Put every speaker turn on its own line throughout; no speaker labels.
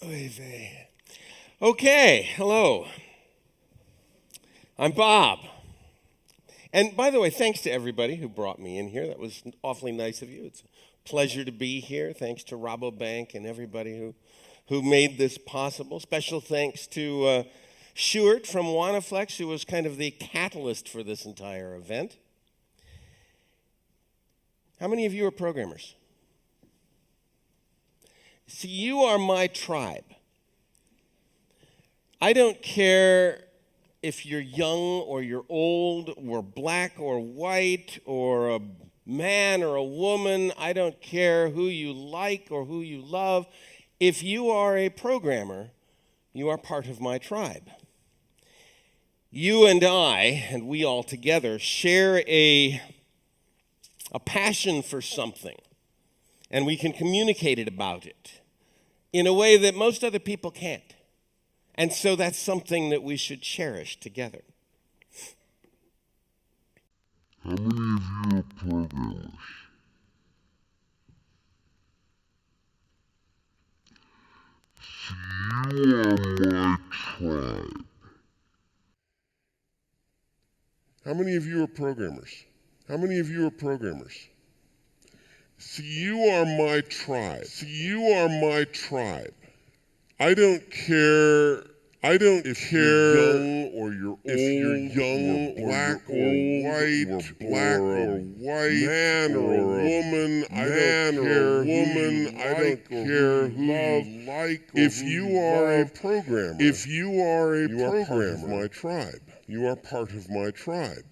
Oy vey. Okay, hello. I'm Bob. And by the way, thanks to everybody who brought me in here. That was awfully nice of you. It's a pleasure to be here. Thanks to Rabobank and everybody who made this possible. Special thanks to Stuart from Wanaflex, who was kind of the catalyst for this entire event. How many of you are programmers? See, you are my tribe. I don't care if you're young or you're old or black or white or a man or a woman. I don't care who you like or who you love. If you are a programmer, you are part of my tribe. You and I, and we all together, share a passion for something, and we can communicate about it in a way that most other people can't. And so that's something that we should cherish together.
How many of you are programmers? You are my tribe.
How many of you are programmers? How many of you are programmers? See, you are my tribe. See, you are my tribe. I don't care. If you're young or you're old, if you're young or black or white, or black or white, man or a woman, I don't care woman, I don't care who you like. If you are a programmer, if you are a programmer, my tribe. You are part of my tribe.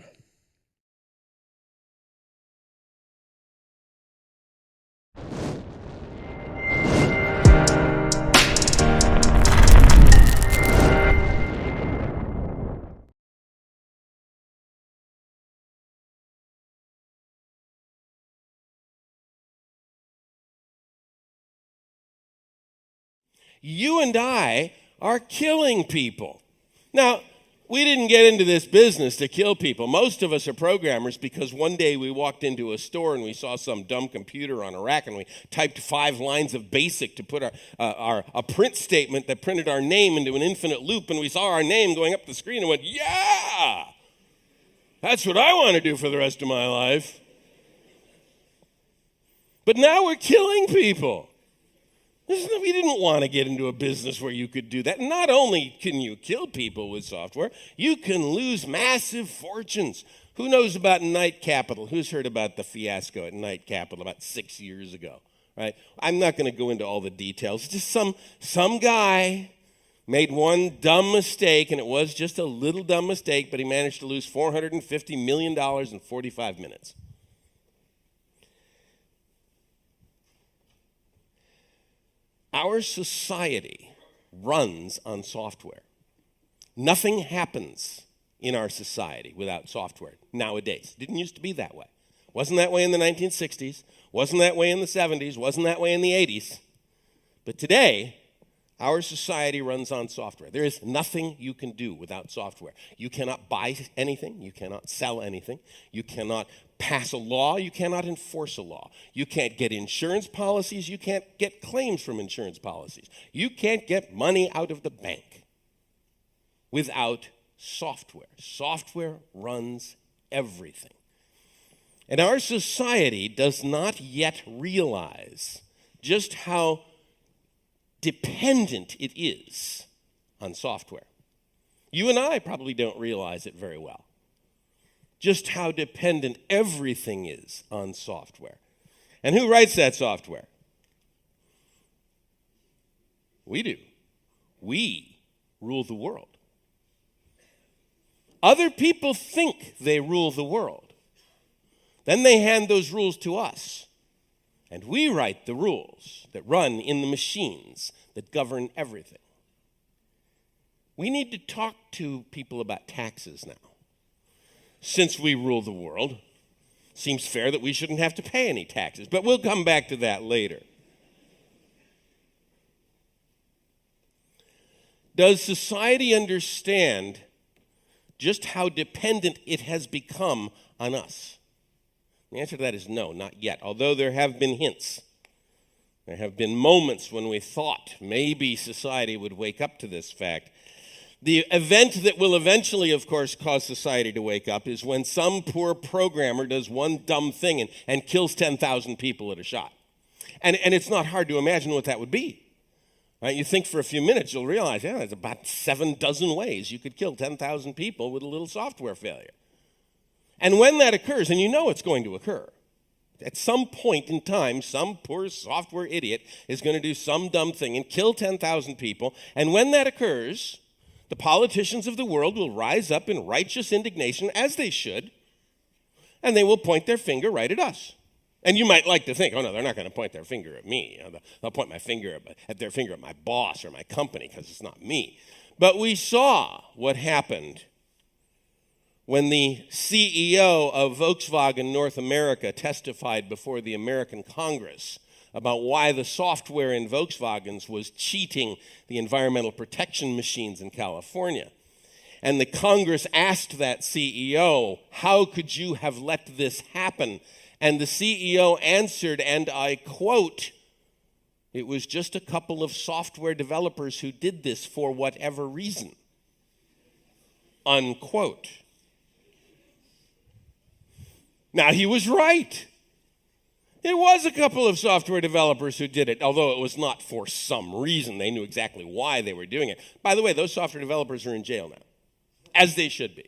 You and I are killing people. Now, we didn't get into this business to kill people. Most of us are programmers because one day we walked into a store and we saw some dumb computer on a rack and we typed 5 lines of BASIC to put a print statement that printed our name into an infinite loop, and we saw our name going up the screen and went, yeah, that's what I want to do for the rest of my life. But now we're killing people. We didn't want to get into a business where you could do that. Not only can you kill people with software, you can lose massive fortunes. Who knows about Night Capital? Who's heard about the fiasco at Night Capital about 6 years ago? Right? I'm not going to go into all the details. Just some guy made one dumb mistake, and it was just a little dumb mistake, but he managed to lose $450 million in 45 minutes. Our society runs on software. Nothing happens in our society without software nowadays. It didn't used to be that way. Wasn't that way in the 1960s, wasn't that way in the 70s, wasn't that way in the 80s. But today, our society runs on software. There is nothing you can do without software. You cannot buy anything. You cannot sell anything. You cannot pass a law. You cannot enforce a law. You can't get insurance policies. You can't get claims from insurance policies. You can't get money out of the bank without software. Software runs everything. And our society does not yet realize just how dependent it is on software. You and I probably don't realize it very well. Just how dependent everything is on software. And who writes that software? We do. We rule the world. Other people think they rule the world. Then they hand those rules to us. And we write the rules that run in the machines that govern everything. We need to talk to people about taxes now. Since we rule the world, seems fair that we shouldn't have to pay any taxes, but we'll come back to that later. Does society understand just how dependent it has become on us? The answer to that is no, not yet, although there have been hints. There have been moments when we thought maybe society would wake up to this fact. The event that will eventually, of course, cause society to wake up is when some poor programmer does one dumb thing and kills 10,000 people at a shot. And it's not hard to imagine what that would be. Right? You think for a few minutes, you'll realize, yeah, there's about 7 dozen ways you could kill 10,000 people with a little software failure. And when that occurs, and you know it's going to occur, at some point in time, some poor software idiot is going to do some dumb thing and kill 10,000 people. And when that occurs, the politicians of the world will rise up in righteous indignation, as they should, and they will point their finger right at us. And you might like to think, oh no, they're not going to point their finger at me. They'll point their finger at my boss or my company because it's not me. But we saw what happened when the CEO of Volkswagen North America testified before the American Congress about why the software in Volkswagens was cheating the environmental protection machines in California. And the Congress asked that CEO, how could you have let this happen? And the CEO answered, and I quote, "It was just a couple of software developers who did this for whatever reason." Unquote. Now, he was right. It was a couple of software developers who did it, although it was not for some reason. They knew exactly why they were doing it. By the way, those software developers are in jail now, as they should be.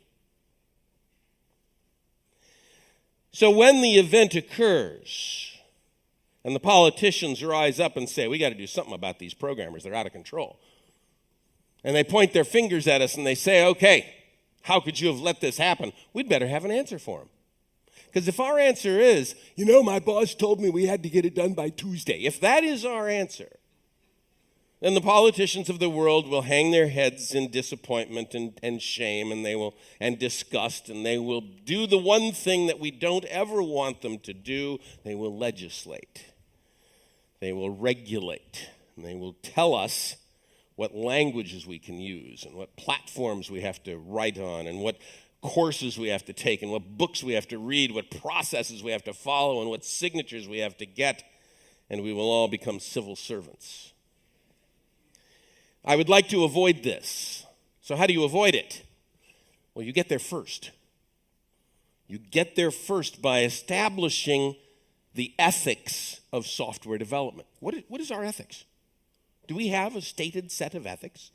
So when the event occurs and the politicians rise up and say, we got to do something about these programmers, they're out of control. And they point their fingers at us and they say, okay, how could you have let this happen? We'd better have an answer for them. Because if our answer is, my boss told me we had to get it done by Tuesday, if that is our answer, then the politicians of the world will hang their heads in disappointment and shame and disgust, and they will do the one thing that we don't ever want them to do. They will legislate. They will regulate. And they will tell us what languages we can use and what platforms we have to write on and what courses we have to take and what books we have to read, what processes we have to follow and what signatures we have to get, and we will all become civil servants. I would like to avoid this. So how do you avoid it? Well, you get there first. You get there first by establishing the ethics of software development. What is our ethics? Do we have a stated set of ethics?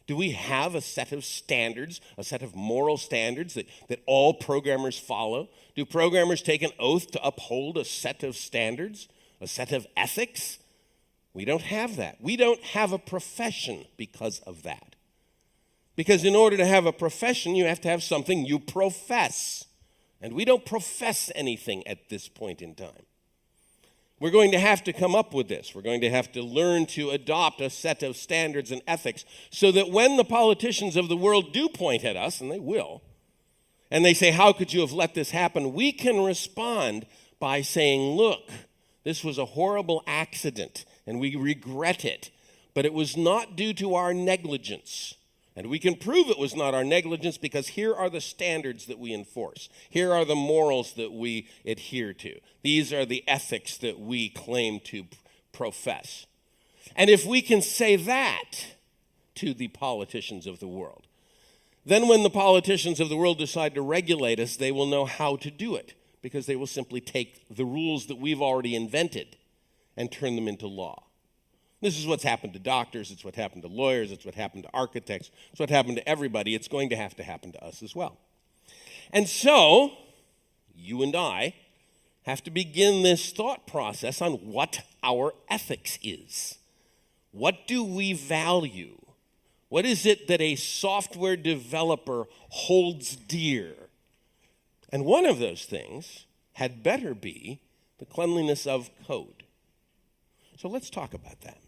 Do we have a set of standards, a set of moral standards that all programmers follow? Do programmers take an oath to uphold a set of standards, a set of ethics? We don't have that. We don't have a profession because of that. Because in order to have a profession, you have to have something you profess. And we don't profess anything at this point in time. We're going to have to come up with this. We're going to have to learn to adopt a set of standards and ethics so that when the politicians of the world do point at us, and they will, and they say, how could you have let this happen? We can respond by saying, look, this was a horrible accident, and we regret it, but it was not due to our negligence. And we can prove it was not our negligence because here are the standards that we enforce. Here are the morals that we adhere to. These are the ethics that we claim to profess. And if we can say that to the politicians of the world, then when the politicians of the world decide to regulate us, they will know how to do it because they will simply take the rules that we've already invented and turn them into law. This is what's happened to doctors, it's what happened to lawyers, it's what happened to architects, it's what happened to everybody. It's going to happen to us as well. And so, you and I have to begin this thought process on what our ethics is. What do we value? What is it that a software developer holds dear? And one of those things had better be the cleanliness of code. So let's talk about that.